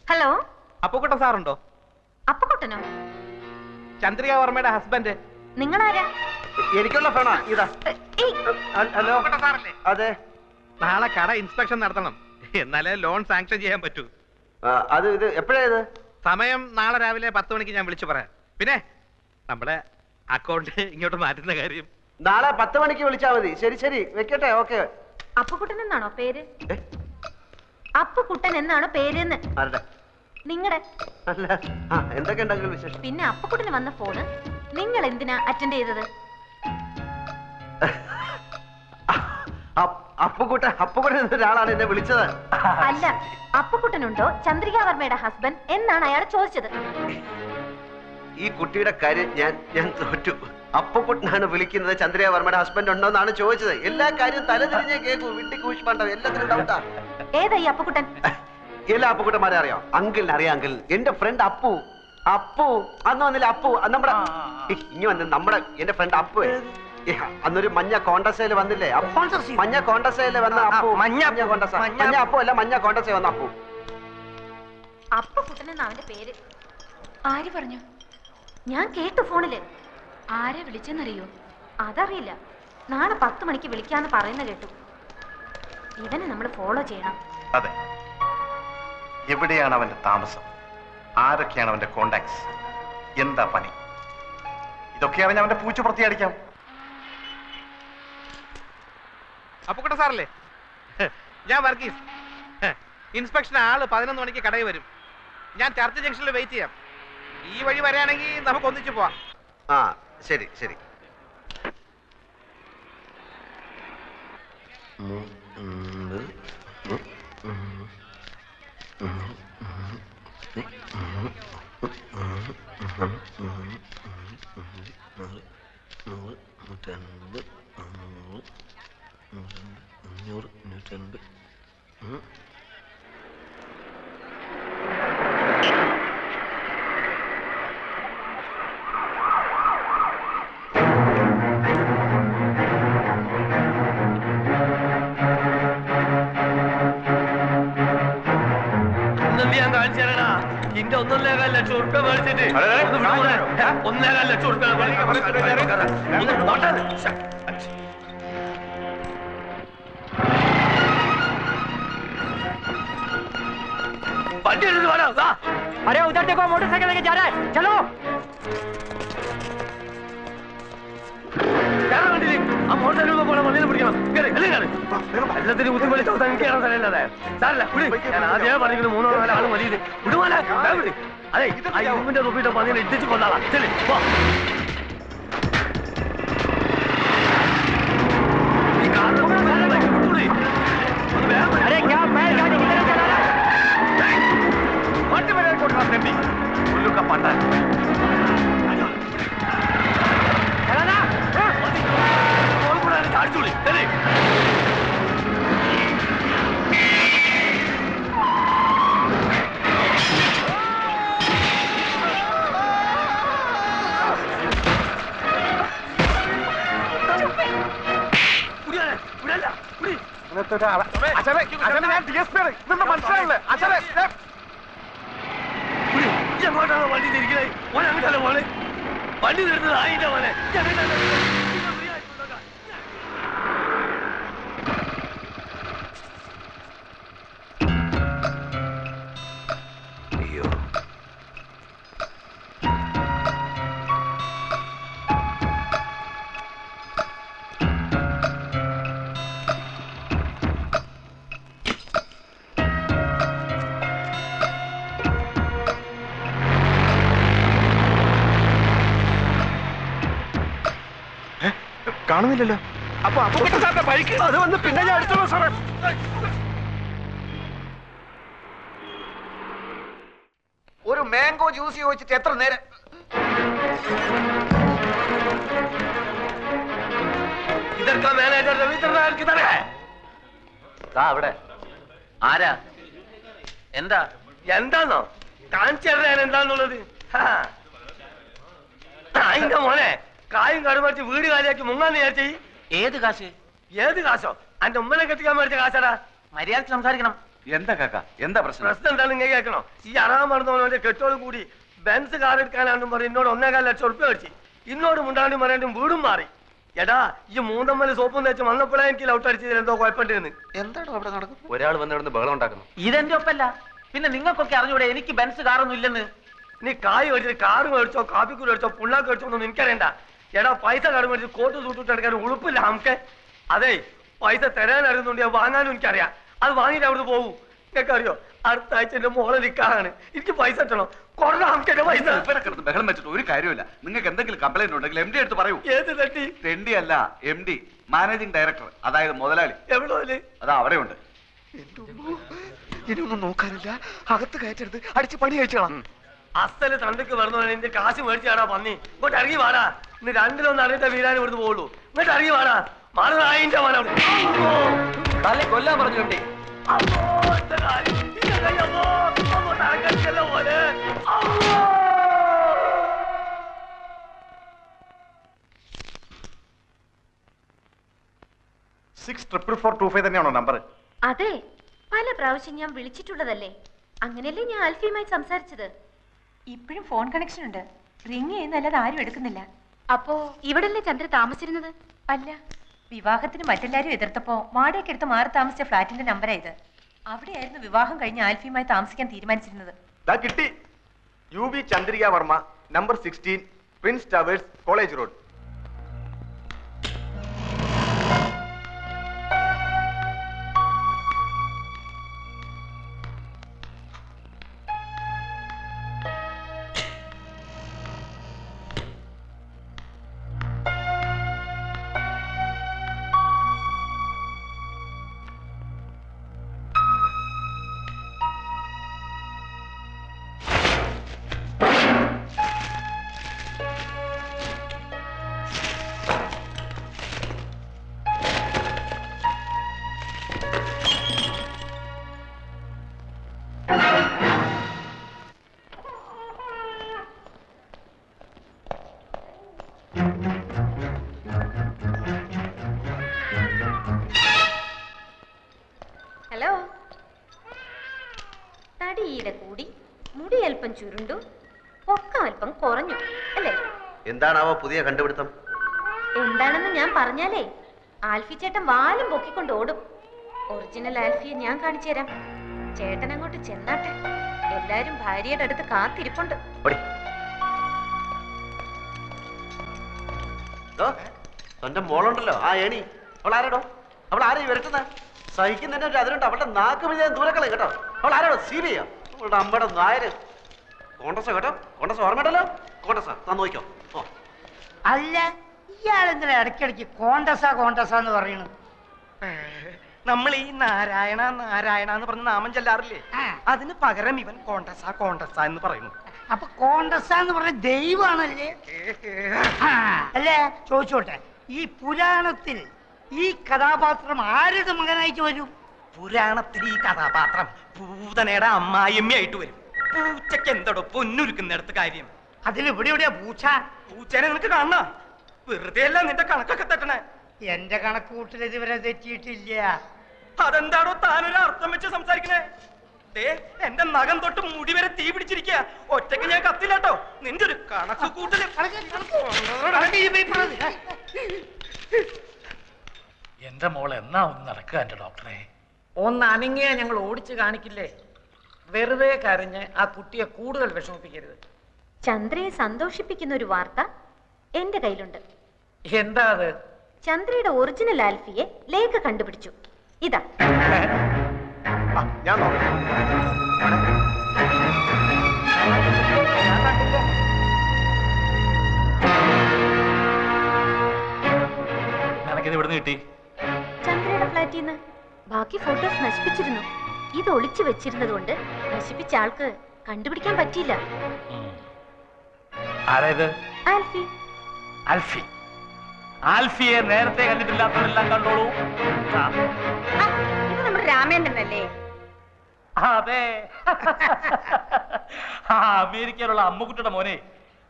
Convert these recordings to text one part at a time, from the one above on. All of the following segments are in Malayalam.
ഹലോ, അപ്പുക്കുട്ടൻ സാറുണ്ടോ? അപ്പുക്കുട്ടനോ? ചന്ദ്രിക വർമ്മയുടെ ഹസ്ബൻഡ്. നിങ്ങളാരാ? എനിക്കുള്ള ഫോണാ ഇതാ. ഹലോ, അതെ. നാളെ കട ഇൻസ്പെക്ഷൻ നടത്തണം, എന്നാലേ ലോൺ സാങ്ഷൻ ചെയ്യാൻ പറ്റൂ. അത് ഇത് എപ്പോഴാ ഇത്? സമയം നാളെ രാവിലെ 10 മണിക്ക് ഞാൻ വിളിച്ചു പറയാം. പിന്നെ നമ്മുടെ അക്കൗണ്ട് ഇങ്ങോട്ട് മാറ്റുന്ന കാര്യം നാളെ 10 മണിക്ക് വിളിച്ചാൽ മതി. ശരി ശരി, വെക്കട്ടെ. ഓക്കെ. അപ്പുക്കുട്ടൻ എന്നാണോ പേര്? അപ്പുക്കുട്ടൻ എന്നാണോ പേരെന്ന്? നിങ്ങളുടെ. എന്തൊക്കെ വിശേഷം? പിന്നെ അപ്പുക്കുട്ടന് വന്ന ഫോണ് നിങ്ങൾ എന്തിനാ അറ്റൻഡ് ചെയ്തത്? അപ്പുക്കുട്ടൻ എന്നൊരാളാണ് എന്നെ വിളിച്ചത്. അല്ല, അപ്പുക്കുട്ടനുണ്ടോ ചന്ദ്രിക വർമ്മയുടെ ഹസ്ബൻഡ് എന്നാണ് അയാൾ ചോദിച്ചത്. ഈ കുട്ടിയുടെ കാര്യം ഞാൻ തോറ്റു. അപ്പുക്കുട്ടനാണ് വിളിക്കുന്നത്, ചന്ദ്രിക വർമ്മയുടെ ഹസ്ബൻഡ് ഉണ്ടോ എന്നാണ് ചോദിച്ചത്. എല്ലാ കാര്യം തലതിരിഞ്ഞേ കേൾക്കൂ. വിട്ടി കൂഷ്പണ്ടോ, എല്ലാത്തിനും ഡൗട്ടാ. ഏതായി അപ്പുക്കുട്ടൻ? എല്ലാ അപ്പുക്കുട്ടന്മാരെ അറിയാം. അങ്കിളിനെ അറിയാം. അങ്കിൾ എന്റെ ഫ്രണ്ട് അപ്പു. അന്ന് വന്നില്ല അപ്പു, നമ്മുടെ ഇനി വന്ന് എന്റെ ഫ്രണ്ട് അപ്പു. അന്നൊരു മഞ്ഞ കോണ്ടസയില് വന്നില്ലേ? മഞ്ഞ കോണ്ടസയില് വന്ന അപ്പു. മഞ്ഞ അപ്പു അല്ല, മഞ്ഞ കോണ്ടസയിൽ വന്ന അപ്പു. അപ്പുക്കുട്ടൻ എന്നാ അവന്റെ പേര്. ആര് പറഞ്ഞു? ഞാൻ കേട്ടു ഫോണില്. ആരെ വിളിച്ചെന്നറിയോ? അതറിയില്ല. നാളെ 10 മണിക്ക് വിളിക്കാന്ന് പറയുന്ന കേട്ടു. ഇവനെ നമ്മൾ ഫോളോ ചെയ്യണം. അതെ. എവിടെയാണ് അവന്റെ താമസം? ആരൊക്കെയാണ് അവന്റെ കോണ്ടാക്ട്സ്? എന്താ പണി? ഇതൊക്കെ അറിഞ്ഞ അവന്റെ പൂച്ച പ്രത്യേകിക്കാം. അപ്പുക്കുട്ടൻ സാറല്ലേ? ഞാൻ വർഗീസ്. ഇൻസ്പെക്ഷൻ ആള് 11 മണിക്ക് കടയിൽ വരും. ഞാൻ ചർച്ച് ജംഗ്ഷനിൽ വെയിറ്റ് ചെയ്യാം. ഈ വഴി വരാണെങ്കിൽ നമുക്ക് ഒന്നിച്ചു പോവാം. ശരി ശരി. ഇന്റെ 1.25 ലക്ഷം ഉറുപ്പ്യ മേടിച്ചിട്ട് 1.25 ലക്ഷം ഉറുപ്പ്യ वंडी वाला अरे उधर देखो मोटरसाइकिल लेके जा रहा है चलो मोटरसाइकिल को वंडी पिടിക്കണം എല്ലാത്തിനും ബുദ്ധിമുട്ടി ചോദിച്ചാൽ എനിക്ക് കയറാൻ സ്ഥലമില്ലാതെ സാറല്ല ഞാൻ ആദ്യമേ പറഞ്ഞിരിക്കുന്നു 3-4 ആൾ മതി വിടുവാനാ അതെ ആ ഇരുമ്പിന്റെ തൊപ്പിട്ട് പതിനെ ഇട്ടിച്ച് കൊള്ളാം ശരി अरे क्या बैल गाड़ी की तरफ चला रहा है वंडी में कोट रहा है उल्लू का पाटा चला ना बोल पूरा झाड़ चुली चले വണ്ടി തിരിക്കണേ മോനെ അങ്ങോട്ടല്ലേ മോനെ വണ്ടി തീർന്നത് ആയില്ല മോനെ അയ്യോ കാണുന്നില്ലല്ലോ. അപ്പൊ അപ്പുക്കുട്ടൻ സാറിന്റെ ബൈക്ക് അത് വന്ന് പിന്നെ ഞാൻ എടുത്തോളൂ സാറേ. ഒരു മാംഗോ ജ്യൂസ് ചോദിച്ചിട്ട് എത്ര നേരം? ഇതൊക്കെ മാനേജർ രവീന്ദ്രനാഥ് കിതറേ അവിടെ ആരാ? എന്താ എന്താന്നോ കാണിച്ചറിയാൻ എന്താന്നുള്ളത്? അതിന്റെ മോനെ കായും കടുമറിച്ച് വീട് കാലിയാക്കി മുങ്ങാന്ന് വിചാരിച്ചേ. ഏത് കാശ്? ഏത് കാശോ? അന്റെ ഉമ്മനെ കെട്ടിക്കാൻ മേടിച്ച കാശാടാ. മര്യാദക്ക് സംസാരിക്കണം. എന്താ കാക്ക എന്താ പ്രശ്നം? പ്രശ്നം എന്താണെന്ന് ഇങ്ങനെ കേൾക്കണോ? ഈ അറാൻ മറന്നവനെ കെട്ടോടും കൂടി ബെൻസ് കാർ എടുക്കാനാണെന്നും പറഞ്ഞ് എന്നോട് 1.25 ലക്ഷം ഉറുപ്പ്യ മേടിച്ചു. ഇന്നോട് മുണ്ടാണ്ടും പറയാണ്ടും വീടും മാറി. എടാ ഈ മൂന്നമ്മല് സോപ്പും തേച്ച് വന്നപ്പോഴേ എനിക്ക് ലൗട്ട് അടിച്ചതിൽ എന്തോ കുഴപ്പമുണ്ടെന്ന്. എന്താണോ അവിടെ നടക്കുന്നത്? ഒരാൾ വന്നിവിടുന്ന് ബഹളം ഉണ്ടാക്കുന്നു. ഇതെന്റെ ഒപ്പല്ല. പിന്നെ നിങ്ങൾക്കൊക്കെ അറിഞ്ഞൂടെ എനിക്ക് ബെൻസ് കാറൊന്നും ഇല്ലെന്ന്? നീ കായ് മേടിച്ചത് കാറ് മേടിച്ചോ കാപ്പിക്കൂട് മേടിച്ചോ പുള്ളാക്ക് മേടിച്ചോ ഒന്നും എനിക്കറിയണ്ട. എടാ പൈസ കാട് മേടിച്ച് കോട്ട് സൂട്ടിട്ട് എടുക്കാൻ ഉളുപ്പില്ല നമുക്ക്. അതെ പൈസ തരാൻ അറിയുന്നുണ്ട്, വാങ്ങാനും എനിക്കറിയാം. അത് വാങ്ങിയിട്ട് അവിടുന്ന് പോകും. നിങ്ങൾക്ക് അറിയോ അടുത്ത ആഴ്ച എന്റെ മോളെ നിൽക്കാനാണ്. എനിക്ക് പൈസ കിട്ടണം. കൊറേ നമുക്ക് എന്റെ പൈസ. ബഹളം വെച്ചിട്ട് ഒരു കാര്യമില്ല. നിങ്ങൾക്ക് എന്തെങ്കിലും കംപ്ലൈന്റ് ഉണ്ടെങ്കിൽ MD എടുത്ത് പറയൂ. ഏത് തട്ടി? MD അല്ല MD, മാനേജിംഗ് ഡയറക്ടർ, അതായത് മുതലാളി. എവിടെ? അതാ അവിടെ ഉണ്ട്. ഇനിയൊന്നും നോക്കാനില്ല, അകത്ത് കയറ്റരുത്, അടിച്ച് പണി കഴിച്ചോളാം. അസല് തണ്ടക്ക് വരുന്ന എന്റെ കാശ് മേടിച്ചാടാ പന്നി. ഇങ്ങോട്ട് ഇറങ്ങി വാടാ. ഇന്ന് രണ്ടിലൊന്നും അറിയിട്ട വീരാൻ ഇവിടുന്ന് പോകുള്ളൂ. ഇങ്ങോട്ട് ഇറങ്ങി വാടാ. മാറിന്റെ മനം തല്ലെ കൊല്ലാൻ പറഞ്ഞു MD. പോലെ 64425 തന്നെയാണോ നമ്പർ? അതെ, പല പ്രാവശ്യം ഞാൻ വിളിച്ചിട്ടുള്ളതല്ലേ. അങ്ങനെയല്ലേ ഞാൻ ആൽഫിയുമായി സംസാരിച്ചത്. ഇപ്പോഴും ഫോൺ കണക്ഷൻ ഉണ്ട്. റിങ് ചെയ്യുന്നല്ലാതെ ആരും എടുക്കുന്നില്ല. അപ്പോ ഇവിടല്ലേ ചന്ദ്ര താമസിച്ചിരുന്നത്? അല്ല, വിവാഹത്തിന് മറ്റെല്ലാരും എതിർത്തപ്പോ വാടകയ്ക്ക് എടുത്ത് മാറി താമസിച്ച ഫ്ലാറ്റിന്റെ നമ്പറാ ഇത്. അവിടെയായിരുന്നു വിവാഹം കഴിഞ്ഞ് ആൽഫിയുമായി താമസിക്കാൻ തീരുമാനിച്ചിരുന്നത്. കിട്ടി. UB Chandrika Varma, number 16, Prince towers, college road. Hello. തടിയുടെ കൂടി മുടി അല്പം ചുരുണ്ടു, പൊക്കം അല്പം കുറഞ്ഞു അല്ലേ? എന്താണാവോ പുതിയ കണ്ടുപിടുത്തം? എന്താണെന്ന് ഞാൻ പറഞ്ഞാലേ ആൽഫി ചേട്ടൻ വാലും പൊക്കിക്കൊണ്ട് ഓടും. ഒറിജിനൽ ആൽഫിയെ ഞാൻ കാണിച്ചു തരാം. ചേട്ടൻ അങ്ങോട്ട് ചെന്നാട്ടെ. എല്ലാരും ഭാര്യയുടെ അടുത്ത് കാത്തിരിപ്പുണ്ട്. തന്റെ മോളുണ്ടല്ലോ ആ ഏണി, അവൾ ആരാടോ? അവൾ ആരെയും വരട്ടുന്നത്? സഹിക്കുന്നതിന്റെ ഒരു അതിലുണ്ട്. അവളുടെ നാക്ക് വിജയം ദൂരക്കളെ കേട്ടോ. അവൾ ആരാടോ? CBI അവളുടെ അമ്മയുടെ നായര്. കോൺഗ്രസ് കേട്ടോ, കോൺഗ്രസ് ഓർമ്മയുണ്ടല്ലോ. കോൺഗ്രസ് താൻ നോക്കിക്കോ. അല്ല, ഇയാളെന്തിനാ ഇടയ്ക്കിടയ്ക്ക് കോണ്ടസാന്ന് പറയണു? നമ്മൾ ഈ നാരായണ നാരായണ എന്ന് പറഞ്ഞ നാമം ചെല്ലാറില്ലേ, അതിന് പകരം ഇവൻ കോണ്ടസ കോണ്ടസ എന്ന് പറയുന്നു. അപ്പൊ കോണ്ടസാന്ന് പറഞ്ഞ ദൈവമാണല്ലേ? അല്ലേ, ചോദിച്ചോട്ടെ, ഈ പുരാണത്തിൽ ഈ കഥാപാത്രം ആരുടെ മകനായിട്ട് വരും? പുരാണത്തിൽ ഈ കഥാപാത്രം പൂതനയുടെ അമ്മായിയമ്മയായിട്ട് വരും. പൂച്ചക്ക് എന്തോടോ പൊന്നുരുക്കുന്നിടത്ത് കാര്യം? അതിലിവിടെ എവിടെയാ പൂച്ച? പൂച്ചനെ നിനക്ക് കാണണ? വെറുതെ അല്ല നിന്റെ കണക്കൊക്കെ തെറ്റണേ. എന്റെ കണക്ക് കൂട്ടൽ ഇതുവരെ തെറ്റിയിട്ടില്ല. അതെന്താണോ താനൊരു അർത്ഥം വെച്ച് സംസാരിക്കണേ? എന്റെ നഖം തൊട്ട് മുടി വരെ തീ പിടിച്ചിരിക്കുക. ഒറ്റയ്ക്ക് ഞാൻ കത്തില്ലാട്ടോ. നിന്റെ ഒരു കണക്ക് കൂട്ടല്. എന്റെ മോൾ എന്നാ ഒന്ന് നടക്കുക എന്റെ ഡോക്ടറെ? ഒന്ന് അനങ്ങിയ ഞങ്ങൾ ഓടിച്ചു കാണിക്കില്ലേ? വെറുതെ കരഞ്ഞ് ആ കുട്ടിയെ കൂടുതൽ വിഷമിപ്പിക്കരുത്. ചന്ദ്രയെ സന്തോഷിപ്പിക്കുന്ന ഒരു വാർത്ത എന്റെ കയ്യിലുണ്ട്. എന്താ അത്? ചന്ദ്രയുടെ ഒറിജിനൽ ആൽഫിയെ ലേഖ കണ്ടുപിടിച്ചു. ഇതാ. ഞാൻ നിനക്കിത് ഇവിടുന്ന് കിട്ടി? ചന്ദ്രയുടെ ഫ്ലാറ്റിൽ നിന്ന്. ബാക്കി ഫോട്ടോസ് നശിപ്പിച്ചിരുന്നു. ഇത് ഒളിച്ചു വെച്ചിരുന്നത് കൊണ്ട് നശിപ്പിച്ച ആൾക്ക് കണ്ടുപിടിക്കാൻ പറ്റിയില്ല. ആരായത്? ആൽഫി. ആൽഫി. ആൽഫിയെ നേരത്തെ കണ്ടിട്ടില്ലാത്തവരെല്ലാം കണ്ടോളൂ. ഇത് നമ്മുടെ രാമേന്ദ്രനല്ലേ? അതെ. അമേരിക്കയിലുള്ള അമ്മുക്കുട്ടിയുടെ മോനെ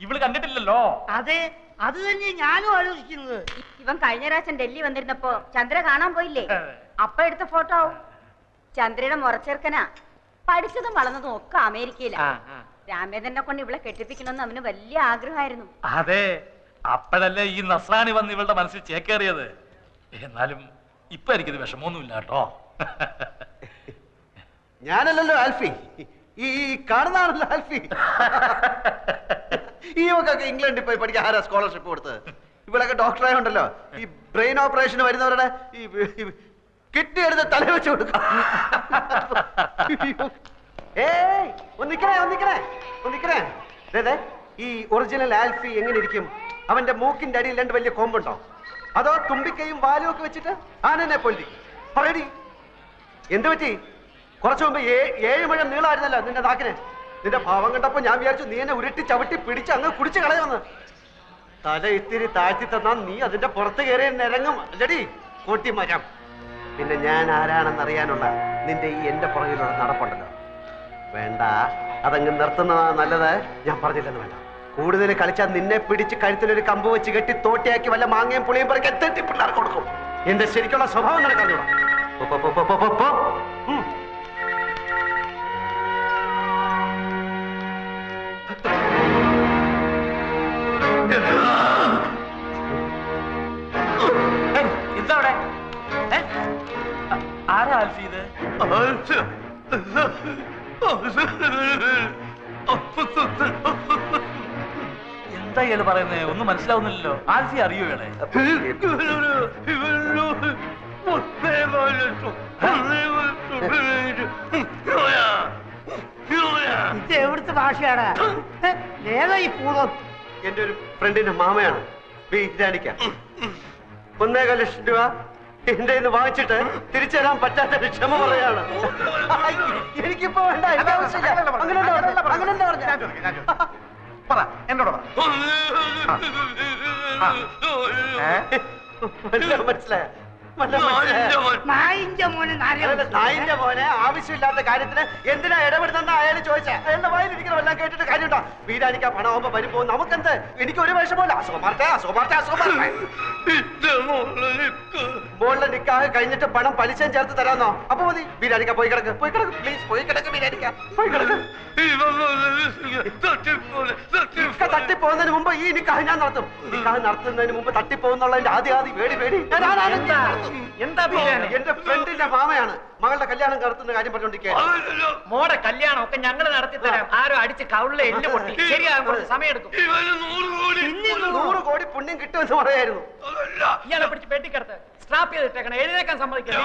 ഇവള് കണ്ടിട്ടില്ലല്ലോ. അതെ, അത് തന്നെ ഞാനും ആലോചിക്കുന്നത്. ഇവൻ കഴിഞ്ഞ പ്രാവശ്യം ഡൽഹി വന്നിരുന്നപ്പോ ചന്ദ്ര കാണാൻ പോയില്ലേ? അപ്പൊ എടുത്ത ഫോട്ടോ ആവും. ചന്ദ്രയുടെ മുറച്ചെറുക്കനാ. പഠിച്ചതും വളർന്നതും ഒക്കെ അമേരിക്കയിലാ. രാമേന്ദ്രനെ കൊണ്ട് ഇവളെ കെട്ടിപ്പിക്കണമെന്ന് അവന് വലിയ ആഗ്രഹമായിരുന്നു. അതെ, അപ്പോഴല്ലേ ഈ നസ്രാണി വന്ന് ഇവളുടെ മനസ്സിൽ ചേക്കേറിയത്. എന്നാലും ഇപ്പൊ എനിക്കിത് വിഷമമൊന്നുമില്ല കേട്ടോ. ഞാനല്ലല്ലോ ആൽഫി, ഈ കാണുന്നതാണല്ലോ ആൽഫി. ഈ ഒക്കെ ഇംഗ്ലണ്ടിൽ പോയി പഠിക്കാൻ ആരാ സ്കോളർഷിപ്പ് കൊടുത്തത്? ഇവിടെയൊക്കെ ഡോക്ടറായുണ്ടല്ലോ, ഈ ബ്രെയിൻ ഓപ്പറേഷന് വരുന്നവരുടെ ഈ കിഡ്നി എടുത്ത് തല വെച്ച് കൊടുക്കും. ഏയ് ഒന്നിക്കണേ. ഈ ഒറിജിനൽ ആൽഫി എങ്ങനെ ഇരിക്കും? അവന്റെ മൂക്കിന്റെ അടിയിൽ രണ്ട് വലിയ കൊമ്പുണ്ടോ, അതോ തുമ്പിക്കൈയും വാലും ഒക്കെ വെച്ചിട്ട് ആനനെ പോലിരിക്കും? പറയടി, എന്ത് പറ്റി? കുറച്ചു മുമ്പ് 7 മുഴം നീളമായിരുന്നല്ലോ നിന്റെ നാക്കിന്. നിന്റെ ഭാവം കണ്ടപ്പോ ഞാൻ വിചാരിച്ചു നീ എന്നെ ഉരുട്ടി ചവിട്ടി പിടിച്ച് അങ്ങ് കുടിച്ചു കളയുമെന്ന്. തല ഇത്തിരി താഴ്ത്തി തന്നാ നീ അതിന്റെ പുറത്ത് കയറി നിരങ്ങും അല്ലടി കൂട്ടിമരം. പിന്നെ ഞാൻ ആരാണെന്ന് അറിയാനുള്ള നിന്റെ ഈ എന്റെ പുറകിലുള്ള നടപ്പുണ്ടല്ലോ, വേണ്ട, അതങ്ങ് നിർത്തുന്നതാണ് നല്ലത്. ഞാൻ പറഞ്ഞില്ലെന്ന് വേണ്ട. കൂടുതൽ കളിച്ചാൽ നിന്നെ പിടിച്ച് കഴുത്തിലൊരു കമ്പ് വെച്ച് കെട്ടി തോട്ടിയാക്കി വല്ല മാങ്ങയും പുളിയും പറിക്കാൻ തെറ്റി പിള്ളേർ കൊടുക്കും. എന്റെ ശരിക്കുള്ള സ്വഭാവം നടക്കാൻ. എന്താ അവിടെ? ആരാ ആൽഫി ഇത്? എന്താ ഇയാള് പറയുന്നേ? ഒന്നും മനസ്സിലാവുന്നില്ലല്ലോ. ആൽഫി അറിയോ ഇയാളെ? ഇത് എവിടുത്തെ ഭാഷയാണ്? ഏതാ ഈ പൂതം? എന്റെ ഒരു ഫ്രണ്ടിന്റെ മാമയാണ് വീരാനിക്ക. 1.25 ലക്ഷം രൂപ എന്റെ ഇന്ന് വാങ്ങിച്ചിട്ട് തിരിച്ചു തരാൻ പറ്റാത്ത ക്ഷമ പറയാണ്. എനിക്കിപ്പോ വേണ്ട, എനിക്ക് ആവശ്യമില്ല. അങ്ങനെ മനസ്സിലായ? നായിന്റെ മോനെ ആവശ്യമില്ലാത്ത കാര്യത്തിന് എന്തിനാ ഇടപെടുന്ന അയാൾ ചോദിച്ചാ? അയാളുടെ വായിലിരിക്കണമെല്ലാം കേട്ടിട്ട് കാര്യമുണ്ടോ? വീരാനിക്ക പണമാകുമ്പോ വരുമ്പോ നമുക്കെന്ത്? എനിക്ക് ഒരു വിഷമമില്ല. മോളുടെ നിക്കാഹ് കഴിഞ്ഞിട്ട് പണം പലിശയും ചേർത്ത് തരാന്നോ? അപ്പൊ മതി. വീരാനിക്ക പോയി കിടക്ക് പ്ലീസ്, പോയി കിടക്ക് വീരാനിക്ക, പോയി കിടക്ക്. തട്ടിപ്പോകുന്നതിന് മുമ്പ് ഈ നിക്കാഹ് ഞാൻ നടത്തും. നിക്കാഹ് നടത്തുന്നതിന് മുമ്പ് തട്ടിപ്പോകുന്നുള്ളതിന്റെ ആദ്യ പേടി. എന്താ എന്റെ ഫ്രണ്ടിന്റെ മാമയാണ് മകളുടെ കല്യാണം നടത്തുന്ന കാര്യം പറഞ്ഞോണ്ടിരിക്കുകയാണ്. മോടെ കല്യാണം ഒക്കെ ഞങ്ങൾ നടത്തി തരാം. ആരോ അടിച്ച് കൗളിലെ എല്ല് പൊട്ടി ശരിയാകാൻ കുറച്ച് സമയം എടുക്കും. 100 കോടി പുണ്യം കിട്ടുമെന്ന് പറയായിരുന്നു. ഇയാളെ പിടിച്ച് പെട്ടിക്കടത്ത് സ്ട്രാപ്പ് ചെയ്തിട്ടേക്കണം. എഴുന്നേക്കാൻ സമ്മതിക്കില്ല.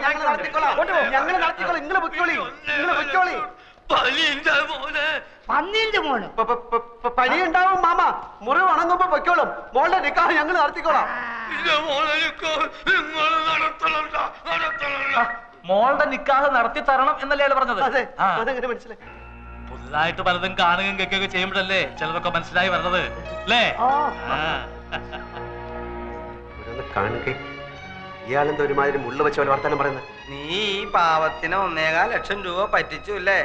ഞങ്ങൾ നടത്തിക്കോളാം. നിങ്ങൾ പൊയ്ക്കോളി. പന്നീന്റെ മോന് പനി ഉണ്ടാവും മാമ. മുറിവ് ഉണങ്ങുമ്പോ പൊയ്ക്കോളും. മോളുടെ നിക്കാഹ് ഞങ്ങൾ നടത്തിക്കോളാം. മോളുടെ നിക്കാഹ് നടത്തി തരണം എന്നല്ലേ അയാൾ പറഞ്ഞത്? അതെങ്ങനെ മനസ്സിലായി? പുതുതായിട്ട് പലതും കാണുകയും കേൾക്കുകയൊക്കെ ചെയ്യുമ്പോഴല്ലേ ചിലതൊക്കെ മനസ്സിലായി വരുന്നത് അല്ലേ? കാണുക. ഇയാളെന്താ ഒരുമാതിരി മുള്ള വെച്ച പോലെ വർത്താനം പറയുന്നത്? നീ ഈ പാവത്തിന് 1.25 ലക്ഷം രൂപ പറ്റിച്ചു അല്ലേ?